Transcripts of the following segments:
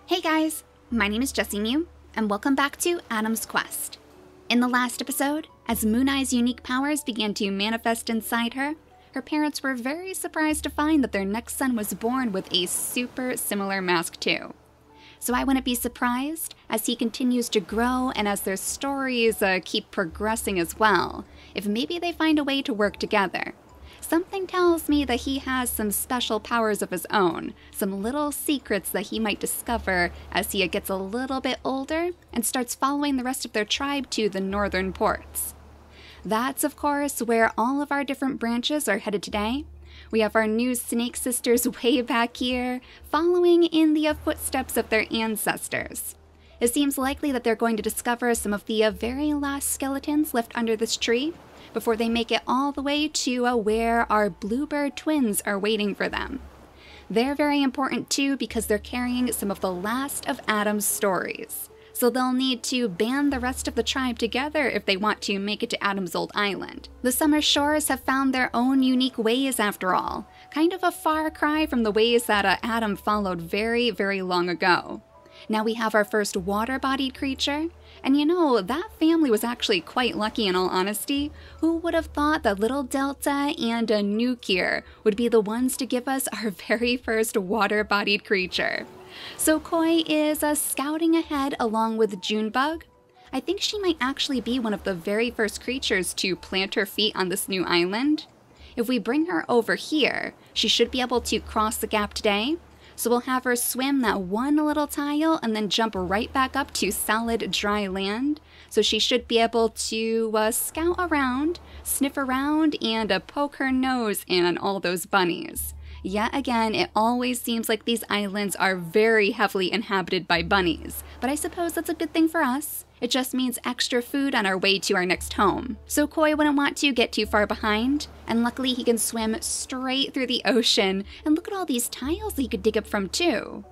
Hey guys, my name is JessiMew, and welcome back to Adam's Quest. In the last episode, as Mooneye's unique powers began to manifest inside her, her parents were very surprised to find that their next son was born with a super similar mask too. So I wouldn't be surprised, as he continues to grow and as their stories keep progressing as well, if maybe they find a way to work together. Something tells me that he has some special powers of his own, some little secrets that he might discover as he gets a little bit older and starts following the rest of their tribe to the northern ports. That's, of course, where all of our different branches are headed today. We have our new snake sisters way back here, following in the footsteps of their ancestors. It seems likely that they're going to discover some of the very last skeletons left under this tree, before they make it all the way to where our bluebird twins are waiting for them. They're very important too because they're carrying some of the last of Adam's stories. So they'll need to band the rest of the tribe together if they want to make it to Adam's old island. The Summer Shores have found their own unique ways after all, kind of a far cry from the ways that Adam followed very, very long ago. Now we have our first water-bodied creature, and you know, that family was actually quite lucky in all honesty. Who would have thought that little Delta and Nuclear would be the ones to give us our very first water-bodied creature? So Koi is scouting ahead along with Junebug. I think she might actually be one of the very first creatures to plant her feet on this new island. If we bring her over here, she should be able to cross the gap today. So we'll have her swim that one little tile and then jump right back up to solid dry land. So she should be able to scout around, sniff around, and poke her nose in on all those bunnies. Yet again, it always seems like these islands are very heavily inhabited by bunnies, but I suppose that's a good thing for us. It just means extra food on our way to our next home. So Koi wouldn't want to get too far behind, and luckily he can swim straight through the ocean, and look at all these tiles that he could dig up from too.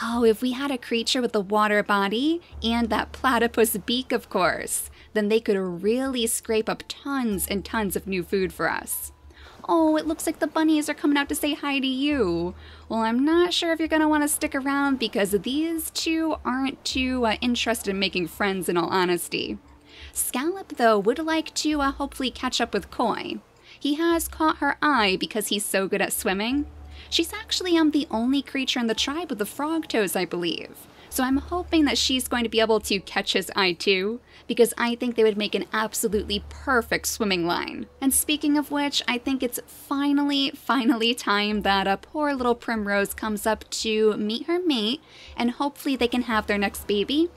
Oh, if we had a creature with a water body, and that platypus beak of course, then they could really scrape up tons and tons of new food for us. Oh, it looks like the bunnies are coming out to say hi to you. Well, I'm not sure if you're going to want to stick around because these two aren't too interested in making friends in all honesty. Scallop, though, would like to hopefully catch up with Koi. He has caught her eye because he's so good at swimming. She's actually the only creature in the tribe with the frog toes, I believe. So I'm hoping that she's going to be able to catch his eye too, because I think they would make an absolutely perfect swimming line. And speaking of which, I think it's finally time that a poor little Primrose comes up to meet her mate, and hopefully they can have their next baby.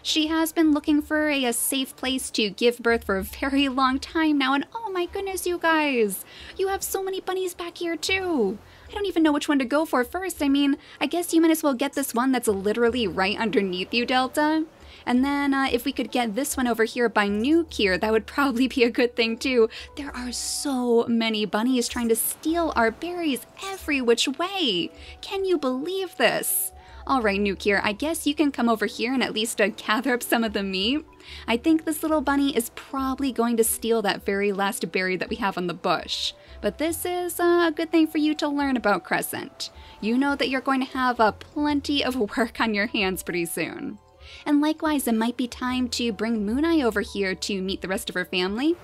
She has been looking for a safe place to give birth for a very long time now, and oh my goodness, you guys! You have so many bunnies back here too! I don't even know which one to go for first. I mean, I guess you might as well get this one that's literally right underneath you, Delta. And then if we could get this one over here by Nuclear, that would probably be a good thing too. There are so many bunnies trying to steal our berries every which way. Can you believe this? Alright, Nuclear, I guess you can come over here and at least gather up some of the meat. I think this little bunny is probably going to steal that very last berry that we have on the bush. But this is a good thing for you to learn about, Crescent. You know that you're going to have plenty of work on your hands pretty soon. And likewise, it might be time to bring Mooneye over here to meet the rest of her family.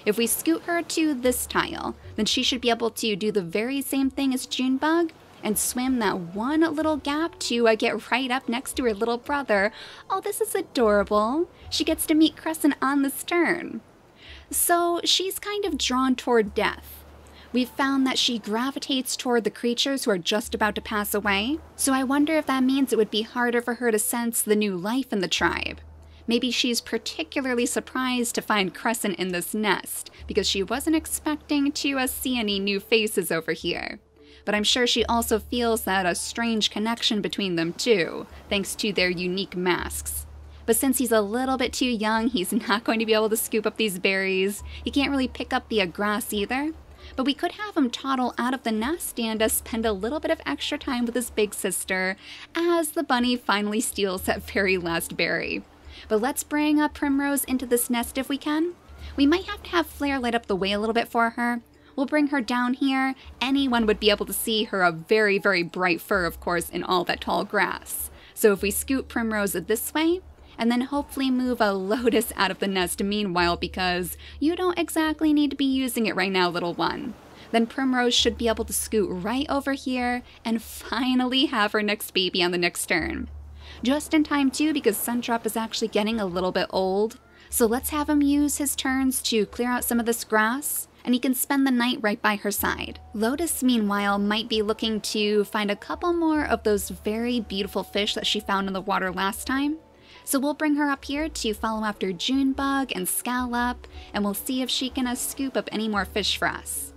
If we scoot her to this tile, then she should be able to do the very same thing as Junebug and swim that one little gap to get right up next to her little brother. Oh, this is adorable. She gets to meet Crescent on the stern. So she's kind of drawn toward death. We've found that she gravitates toward the creatures who are just about to pass away, so I wonder if that means it would be harder for her to sense the new life in the tribe. Maybe she's particularly surprised to find Crescent in this nest, because she wasn't expecting to see any new faces over here. But I'm sure she also feels that a strange connection between them too, thanks to their unique masks. But since he's a little bit too young, he's not going to be able to scoop up these berries. He can't really pick up the grass either. But we could have him toddle out of the nest and spend a little bit of extra time with his big sister as the bunny finally steals that very last berry. But let's bring Primrose into this nest if we can. We might have to have Flare light up the way a little bit for her. We'll bring her down here. Anyone would be able to see her very, very bright fur, of course, in all that tall grass. So if we scoot Primrose this way, and then hopefully move a Lotus out of the nest meanwhile, because you don't exactly need to be using it right now, little one. Then Primrose should be able to scoot right over here and finally have her next baby on the next turn. Just in time too, because Sundrop is actually getting a little bit old. So let's have him use his turns to clear out some of this grass, and he can spend the night right by her side. Lotus, meanwhile, might be looking to find a couple more of those very beautiful fish that she found in the water last time. So we'll bring her up here to follow after Junebug and Scallop, and we'll see if she can scoop up any more fish for us.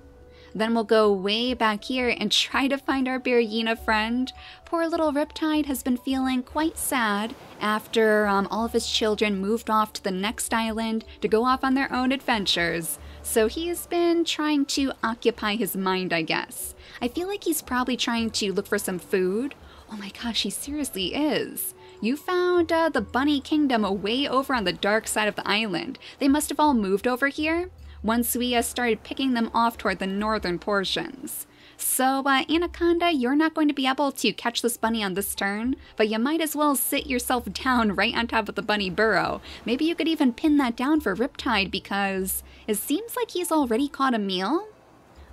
Then we'll go way back here and try to find our Berryina friend. Poor little Riptide has been feeling quite sad after all of his children moved off to the next island to go off on their own adventures. So he's been trying to occupy his mind, I guess. I feel like he's probably trying to look for some food. Oh my gosh, he seriously is. You found the Bunny Kingdom way over on the dark side of the island. They must have all moved over here once we started picking them off toward the northern portions. So, Anaconda, you're not going to be able to catch this bunny on this turn, but you might as well sit yourself down right on top of the bunny burrow. Maybe you could even pin that down for Riptide, because it seems like he's already caught a meal.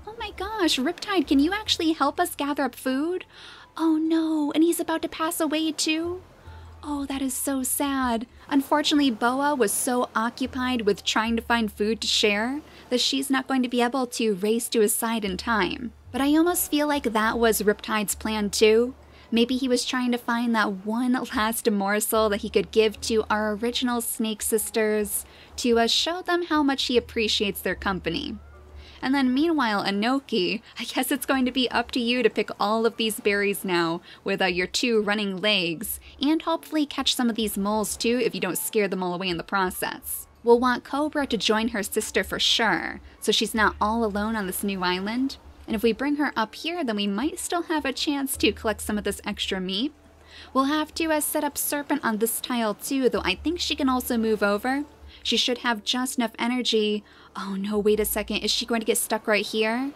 Oh my gosh, Riptide, can you actually help us gather up food? Oh no, and he's about to pass away too? Oh, that is so sad. Unfortunately, Boa was so occupied with trying to find food to share that she's not going to be able to race to his side in time. But I almost feel like that was Riptide's plan too. Maybe he was trying to find that one last morsel that he could give to our original snake sisters to show them how much he appreciates their company. And then meanwhile, Anoki, I guess it's going to be up to you to pick all of these berries now with your 2 running legs, and hopefully catch some of these moles too if you don't scare them all away in the process. We'll want Cobra to join her sister for sure, so she's not all alone on this new island. And if we bring her up here, then we might still have a chance to collect some of this extra meat. We'll have to set up Serpent on this tile too, though I think she can also move over. She should have just enough energy. Oh no, wait a second. Is she going to get stuck right here?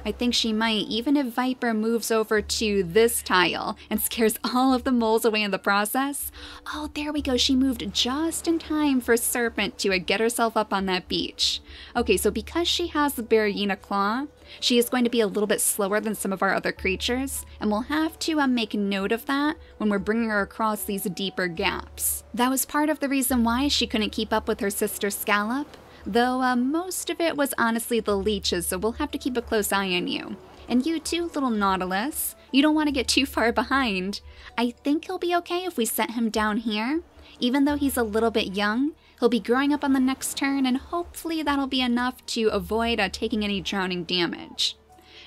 I think she might, even if Viper moves over to this tile and scares all of the moles away in the process. Oh, there we go. She moved just in time for Serpent to get herself up on that beach. Okay, so because she has the Berryina Claw, she is going to be a little bit slower than some of our other creatures, and we'll have to make note of that when we're bringing her across these deeper gaps. That was part of the reason why she couldn't keep up with her sister Scallop, though most of it was honestly the leeches, so we'll have to keep a close eye on you. And you too, little Nautilus, you don't want to get too far behind. I think he'll be okay if we set him down here. Even though he's a little bit young, he'll be growing up on the next turn, and hopefully that'll be enough to avoid taking any drowning damage.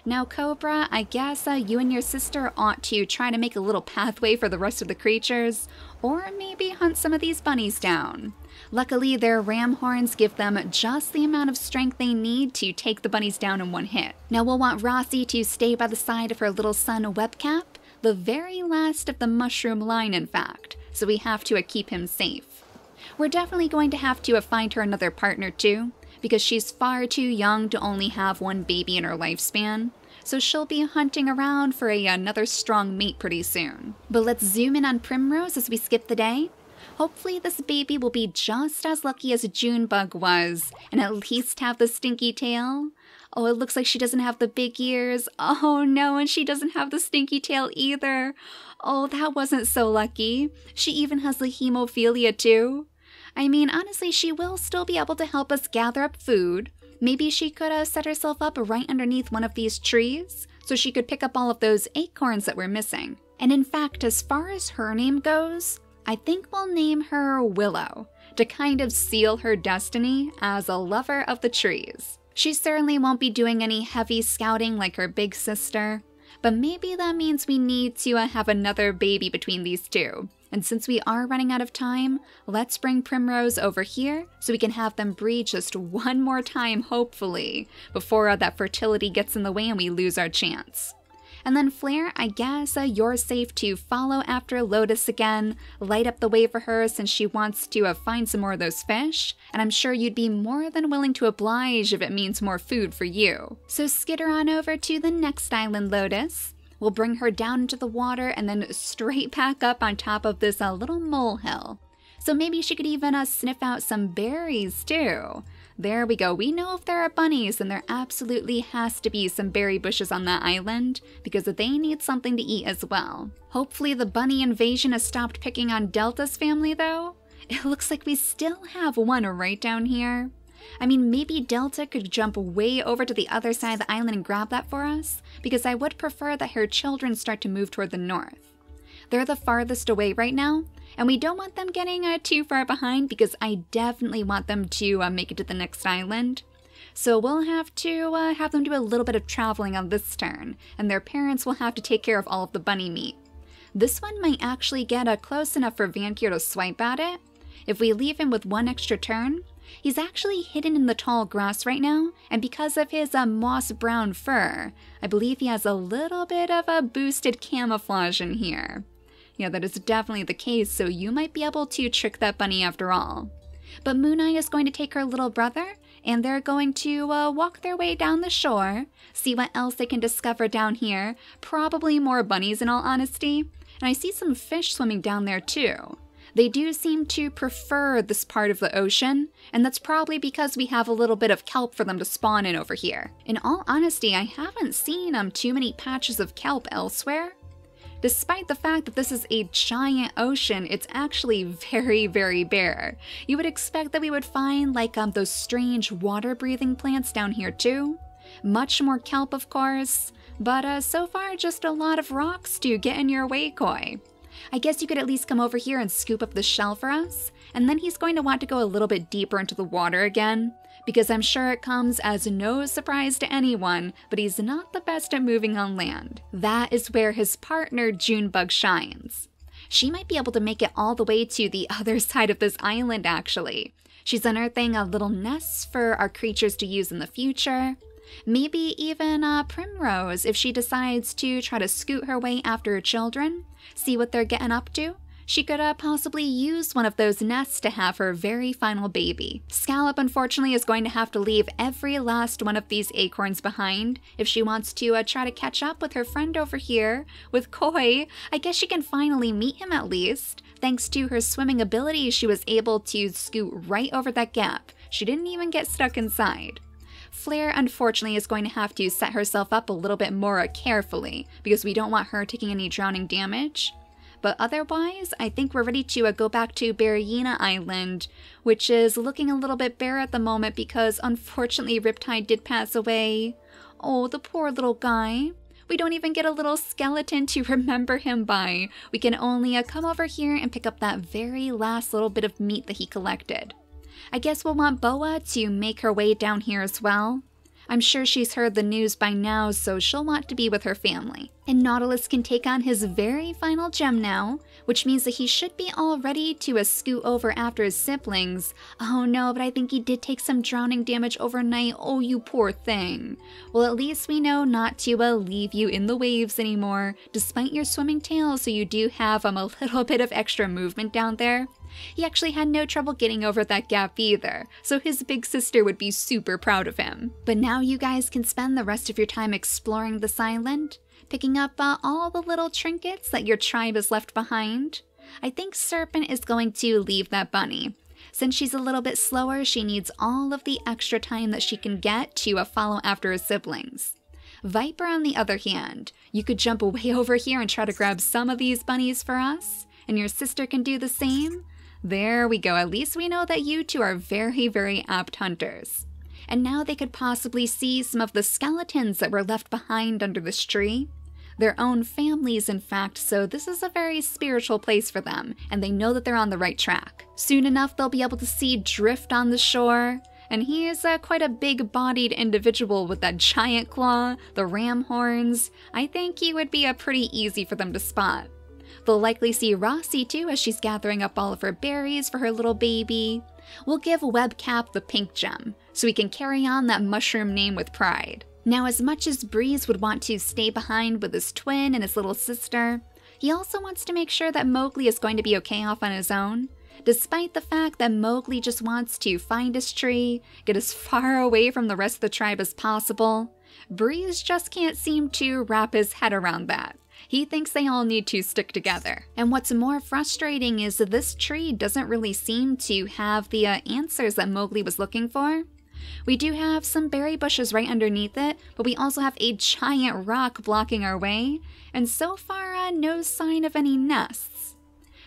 Now Cobra, I guess you and your sister ought to try to make a little pathway for the rest of the creatures, or maybe hunt some of these bunnies down. Luckily, their ram horns give them just the amount of strength they need to take the bunnies down in one hit. Now we'll want Rossi to stay by the side of her little son Webcap, the very last of the mushroom line in fact, so we have to keep him safe. We're definitely going to have to find her another partner too, because she's far too young to only have one baby in her lifespan, so she'll be hunting around for another strong mate pretty soon. But let's zoom in on Primrose as we skip the day. Hopefully this baby will be just as lucky as Junebug was, and at least have the stinky tail. Oh, it looks like she doesn't have the big ears. Oh no, and she doesn't have the stinky tail either. Oh, that wasn't so lucky. She even has the hemophilia too. I mean, honestly, she will still be able to help us gather up food. Maybe she could set herself up right underneath one of these trees, so she could pick up all of those acorns that we're missing. And in fact, as far as her name goes, I think we'll name her Willow, to kind of seal her destiny as a lover of the trees. She certainly won't be doing any heavy scouting like her big sister, but maybe that means we need to have another baby between these two. And since we are running out of time, let's bring Primrose over here so we can have them breed just one more time, hopefully, before that fertility gets in the way and we lose our chance. And then Flare, I guess you're safe to follow after Lotus again, light up the way for her since she wants to find some more of those fish, and I'm sure you'd be more than willing to oblige if it means more food for you. So skitter on over to the next island, Lotus. We'll bring her down into the water and then straight back up on top of this little molehill. So maybe she could even sniff out some berries too. There we go. We know if there are bunnies, then there absolutely has to be some berry bushes on that island, because they need something to eat as well. Hopefully the bunny invasion has stopped picking on Delta's family though. It looks like we still have one right down here. I mean, maybe Delta could jump way over to the other side of the island and grab that for us, because I would prefer that her children start to move toward the north. They're the farthest away right now, and we don't want them getting too far behind, because I definitely want them to make it to the next island. So we'll have to have them do a little bit of traveling on this turn, and their parents will have to take care of all of the bunny meat. This one might actually get close enough for Vankir to swipe at it. If we leave him with one extra turn, he's actually hidden in the tall grass right now, and because of his moss brown fur, I believe he has a little bit of a boosted camouflage in here. Yeah, that is definitely the case, so you might be able to trick that bunny after all. But Mooneye is going to take her little brother, and they're going to walk their way down the shore, see what else they can discover down here. Probably more bunnies in all honesty. And I see some fish swimming down there too. They do seem to prefer this part of the ocean, and that's probably because we have a little bit of kelp for them to spawn in over here. In all honesty, I haven't seen too many patches of kelp elsewhere. Despite the fact that this is a giant ocean, it's actually very, very bare. You would expect that we would find like those strange water-breathing plants down here too. Much more kelp, of course, but so far just a lot of rocks to get in your way, Koi. I guess you could at least come over here and scoop up the shell for us, and then he's going to want to go a little bit deeper into the water again, because I'm sure it comes as no surprise to anyone, but he's not the best at moving on land. That is where his partner Junebug shines. She might be able to make it all the way to the other side of this island actually. She's unearthing little nests for our creatures to use in the future. Maybe even Primrose if she decides to try to scoot her way after her children, see what they're getting up to. She could possibly use one of those nests to have her very final baby. Scallop unfortunately is going to have to leave every last one of these acorns behind if she wants to try to catch up with her friend over here. With Koi, I guess she can finally meet him at least. Thanks to her swimming ability, she was able to scoot right over that gap. She didn't even get stuck inside. Flare unfortunately is going to have to set herself up a little bit more carefully because we don't want her taking any drowning damage. But otherwise, I think we're ready to go back to Berryina Island, which is looking a little bit bare at the moment because unfortunately Riptide did pass away. Oh, the poor little guy. We don't even get a little skeleton to remember him by. We can only come over here and pick up that very last little bit of meat that he collected. I guess we'll want Boa to make her way down here as well. I'm sure she's heard the news by now, so she'll want to be with her family. And Nautilus can take on his very final gem now, which means that he should be all ready to scoot over after his siblings. Oh no, but I think he did take some drowning damage overnight. Oh, you poor thing. Well, at least we know not to leave you in the waves anymore, despite your swimming tail, so you do have a little bit of extra movement down there. He actually had no trouble getting over that gap either, so his big sister would be super proud of him. But now you guys can spend the rest of your time exploring this island, picking up all the little trinkets that your tribe has left behind. I think Serpent is going to leave that bunny. Since she's a little bit slower, she needs all of the extra time that she can get to follow after her siblings. Viper, on the other hand, you could jump way over here and try to grab some of these bunnies for us, and your sister can do the same. There we go, at least we know that you two are very, very apt hunters. And now they could possibly see some of the skeletons that were left behind under this tree. Their own families, in fact, so this is a very spiritual place for them, and they know that they're on the right track. Soon enough, they'll be able to see Drift on the shore, and he is quite a big-bodied individual with that giant claw, the ram horns. I think he would be pretty easy for them to spot. They'll likely see Rossi too as she's gathering up all of her berries for her little baby. We'll give Webcap the pink gem, so he can carry on that mushroom name with pride. Now, as much as Breeze would want to stay behind with his twin and his little sister, he also wants to make sure that Mowgli is going to be okay off on his own. Despite the fact that Mowgli just wants to find his tree, get as far away from the rest of the tribe as possible, Breeze just can't seem to wrap his head around that. He thinks they all need to stick together. And what's more frustrating is that this tree doesn't really seem to have the answers that Mowgli was looking for. We do have some berry bushes right underneath it, but we also have a giant rock blocking our way, and so far no sign of any nests.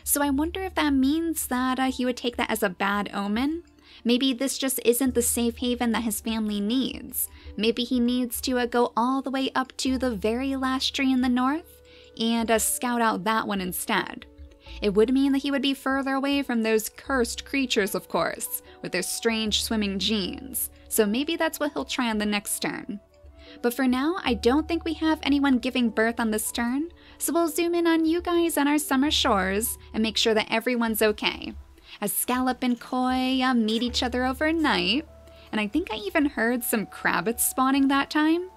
So I wonder if that means that he would take that as a bad omen. Maybe this just isn't the safe haven that his family needs. Maybe he needs to go all the way up to the very last tree in the north and scout out that one instead. It would mean that he would be further away from those cursed creatures, of course, with their strange swimming genes. So maybe that's what he'll try on the next turn. But for now, I don't think we have anyone giving birth on this turn, so we'll zoom in on you guys on our summer shores and make sure that everyone's okay. As Scallop and Koi meet each other overnight, and I think I even heard some crabbits spawning that time.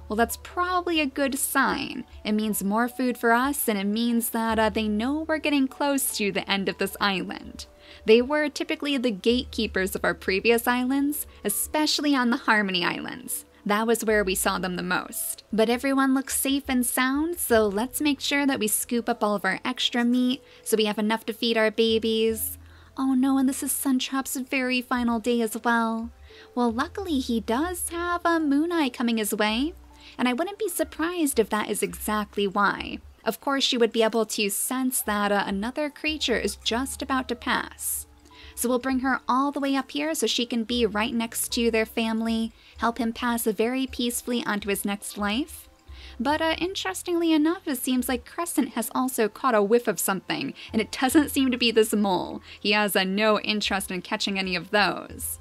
Well, that's probably a good sign. It means more food for us, and it means that they know we're getting close to the end of this island. They were typically the gatekeepers of our previous islands, especially on the Harmony Islands. That was where we saw them the most. But everyone looks safe and sound, so let's make sure that we scoop up all of our extra meat so we have enough to feed our babies. Oh no, and this is Suntrap's very final day as well. Well, luckily he does have a Mooneye coming his way, and I wouldn't be surprised if that is exactly why. Of course, she would be able to sense that another creature is just about to pass. So we'll bring her all the way up here so she can be right next to their family, help him pass very peacefully onto his next life. But interestingly enough, it seems like Crescent has also caught a whiff of something, and it doesn't seem to be this mole. He has no interest in catching any of those.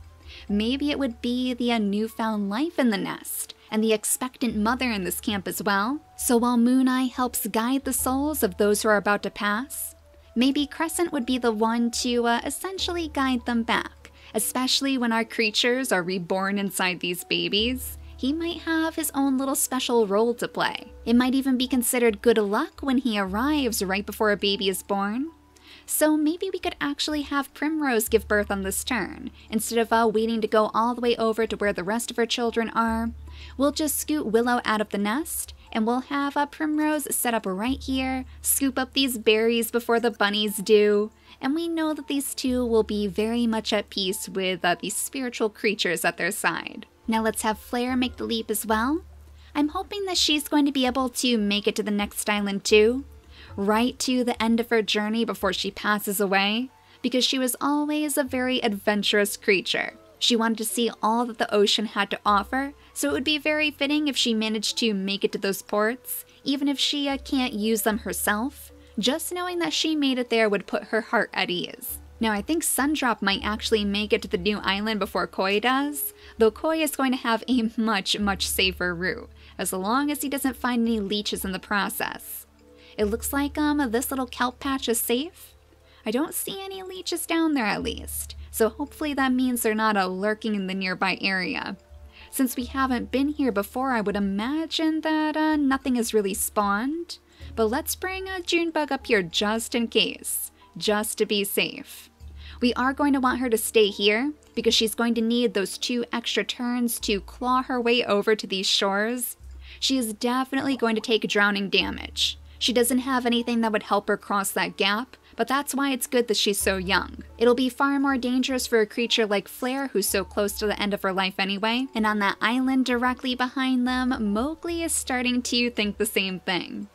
Maybe it would be the newfound life in the nest, and the expectant mother in this camp as well. So while Mooneye helps guide the souls of those who are about to pass, maybe Crescent would be the one to essentially guide them back, especially when our creatures are reborn inside these babies. He might have his own little special role to play. It might even be considered good luck when he arrives right before a baby is born. So maybe we could actually have Primrose give birth on this turn. Instead of waiting to go all the way over to where the rest of her children are, we'll just scoot Willow out of the nest, and we'll have Primrose set up right here, scoop up these berries before the bunnies do, and we know that these two will be very much at peace with these spiritual creatures at their side. Now let's have Flare make the leap as well. I'm hoping that she's going to be able to make it to the next island too, right to the end of her journey before she passes away, because she was always a very adventurous creature. She wanted to see all that the ocean had to offer, so it would be very fitting if she managed to make it to those ports, even if she can't use them herself. Just knowing that she made it there would put her heart at ease. Now I think Sundrop might actually make it to the new island before Koi does, though Koi is going to have a much safer route, as long as he doesn't find any leeches in the process. It looks like this little kelp patch is safe. I don't see any leeches down there at least, so hopefully that means they're not lurking in the nearby area. Since we haven't been here before, I would imagine that nothing has really spawned, but let's bring Junebug up here just in case, just to be safe. We are going to want her to stay here, because she's going to need those 2 extra turns to claw her way over to these shores. She is definitely going to take drowning damage. She doesn't have anything that would help her cross that gap, but that's why it's good that she's so young. It'll be far more dangerous for a creature like Flare, who's so close to the end of her life anyway, and on that island directly behind them, Mowgli is starting to think the same thing.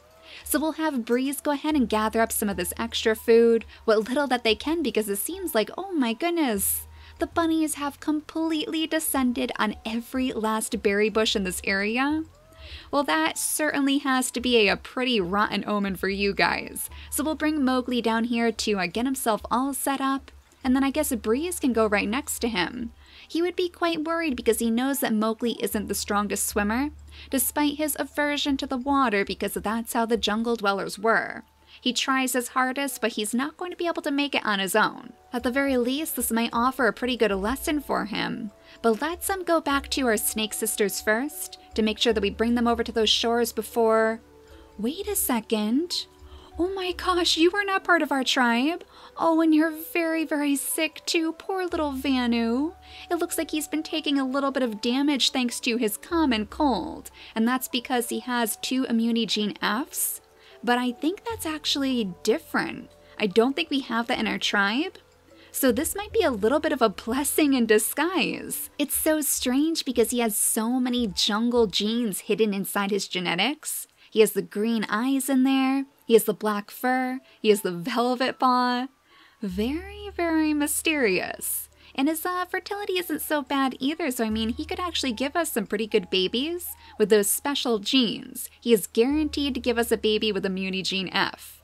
So we'll have Breeze go ahead and gather up some of this extra food, what little that they can, because it seems like, oh my goodness, the bunnies have completely descended on every last berry bush in this area. Well, that certainly has to be a pretty rotten omen for you guys. So we'll bring Mowgli down here to get himself all set up, and then I guess Breeze can go right next to him. He would be quite worried because he knows that Mowgli isn't the strongest swimmer, despite his aversion to the water, because that's how the jungle dwellers were. He tries his hardest, but he's not going to be able to make it on his own. At the very least, this might offer a pretty good lesson for him. But let's go back to our snake sisters first, to make sure that we bring them over to those shores before... Wait a second. Oh my gosh, you were not part of our tribe. Oh, and you're very, very sick too, poor little Vanu. It looks like he's been taking a little bit of damage thanks to his common cold, and that's because he has 2 immunity gene Fs. But I think that's actually different. I don't think we have that in our tribe. So this might be a little bit of a blessing in disguise. It's so strange because he has so many jungle genes hidden inside his genetics. He has the green eyes in there, he has the black fur, he has the velvet paw. Very, very mysterious. And his fertility isn't so bad either, so I mean, he could actually give us some pretty good babies with those special genes. He is guaranteed to give us a baby with immunity gene F.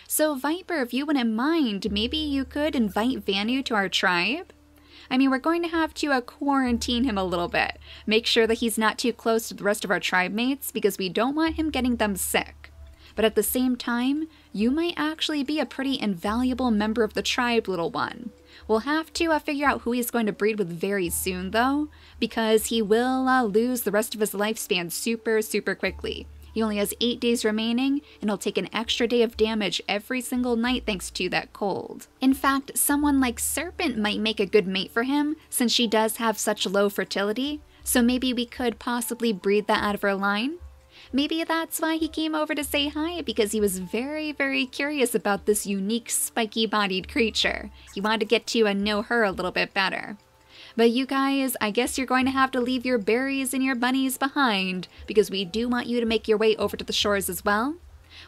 So Viper, if you wouldn't mind, maybe you could invite Vanu to our tribe? I mean, we're going to have to quarantine him a little bit. Make sure that he's not too close to the rest of our tribe mates because we don't want him getting them sick. But at the same time, you might actually be a pretty invaluable member of the tribe, little one. We'll have to figure out who he's going to breed with very soon, though, because he will lose the rest of his lifespan super, super quickly. He only has 8 days remaining, and he'll take an extra day of damage every single night thanks to that cold. In fact, someone like Serpent might make a good mate for him, since she does have such low fertility, so maybe we could possibly breed that out of her line. Maybe that's why he came over to say hi, because he was very, very curious about this unique spiky-bodied creature. He wanted to get to know her a little bit better. But you guys, I guess you're going to have to leave your berries and your bunnies behind, because we do want you to make your way over to the shores as well.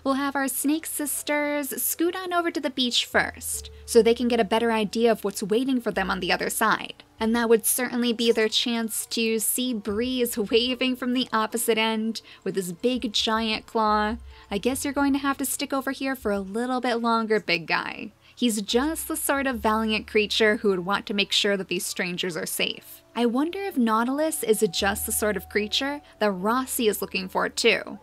We'll have our snake sisters scoot on over to the beach first, so they can get a better idea of what's waiting for them on the other side. And that would certainly be their chance to see Breeze waving from the opposite end with his big giant claw. I guess you're going to have to stick over here for a little bit longer, big guy. He's just the sort of valiant creature who would want to make sure that these strangers are safe. I wonder if Nautilus is just the sort of creature that Rossi is looking for too.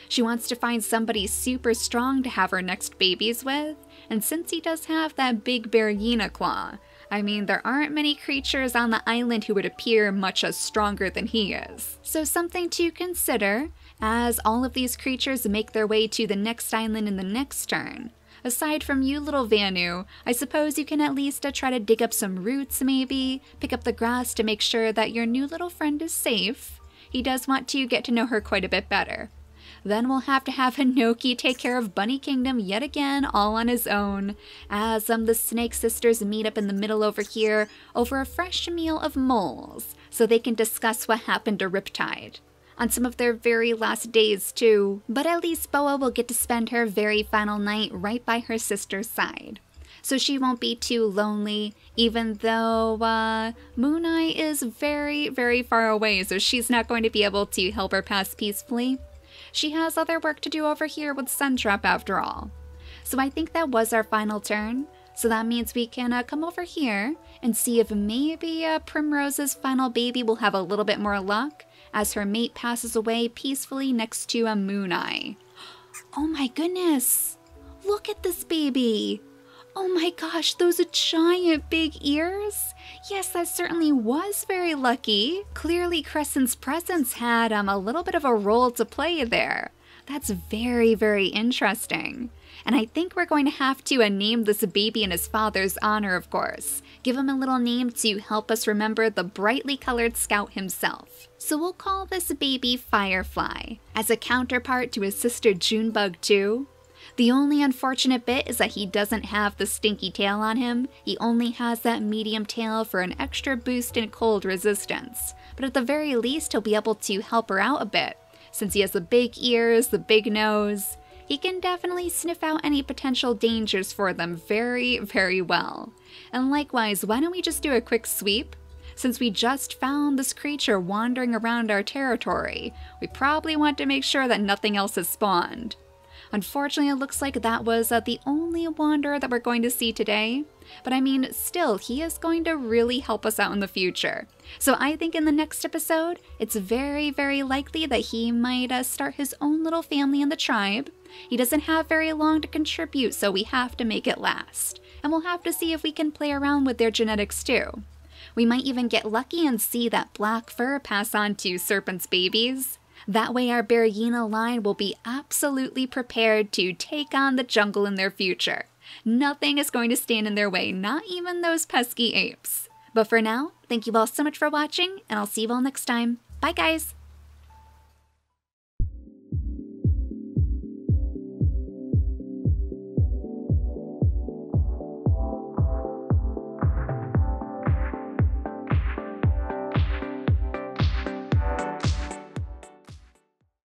She wants to find somebody super strong to have her next babies with, and since he does have that big hyena claw, I mean, there aren't many creatures on the island who would appear much as stronger than he is. So something to consider as all of these creatures make their way to the next island in the next turn. Aside from you, little Vanu, I suppose you can at least try to dig up some roots maybe, pick up the grass to make sure that your new little friend is safe. He does want to get to know her quite a bit better. Then we'll have Hinoki take care of Bunny Kingdom yet again, all on his own, as the Snake Sisters meet up in the middle over here over a fresh meal of moles, so they can discuss what happened to Riptide. On some of their very last days too, but at least Boa will get to spend her very final night right by her sister's side. So she won't be too lonely, even though Mooneye is very, very far away, so she's not going to be able to help her pass peacefully. She has other work to do over here with Suntrap after all. So I think that was our final turn. So that means we can come over here and see if maybe Primrose's final baby will have a little bit more luck as her mate passes away peacefully next to a Mooneye. Oh my goodness! Look at this baby! Oh my gosh, those giant big ears? Yes, that certainly was very lucky. Clearly Crescent's presence had a little bit of a role to play there. That's very, very interesting. And I think we're going to have to name this baby in his father's honor, of course. Give him a little name to help us remember the brightly colored scout himself. So we'll call this baby Firefly, as a counterpart to his sister Junebug too. The only unfortunate bit is that he doesn't have the stinky tail on him. He only has that medium tail for an extra boost in cold resistance. But at the very least, he'll be able to help her out a bit. Since he has the big ears, the big nose, he can definitely sniff out any potential dangers for them very, very well. And likewise, why don't we just do a quick sweep? Since we just found this creature wandering around our territory, we probably want to make sure that nothing else has spawned. Unfortunately, it looks like that was the only wanderer that we're going to see today. But I mean, still, he is going to really help us out in the future. So I think in the next episode, it's very, very likely that he might start his own little family in the tribe. He doesn't have very long to contribute, so we have to make it last. And we'll have to see if we can play around with their genetics too. We might even get lucky and see that black fur pass on to Serpent's babies. That way our hyena line will be absolutely prepared to take on the jungle in their future. Nothing is going to stand in their way, not even those pesky apes. But for now, thank you all so much for watching, and I'll see you all next time. Bye, guys!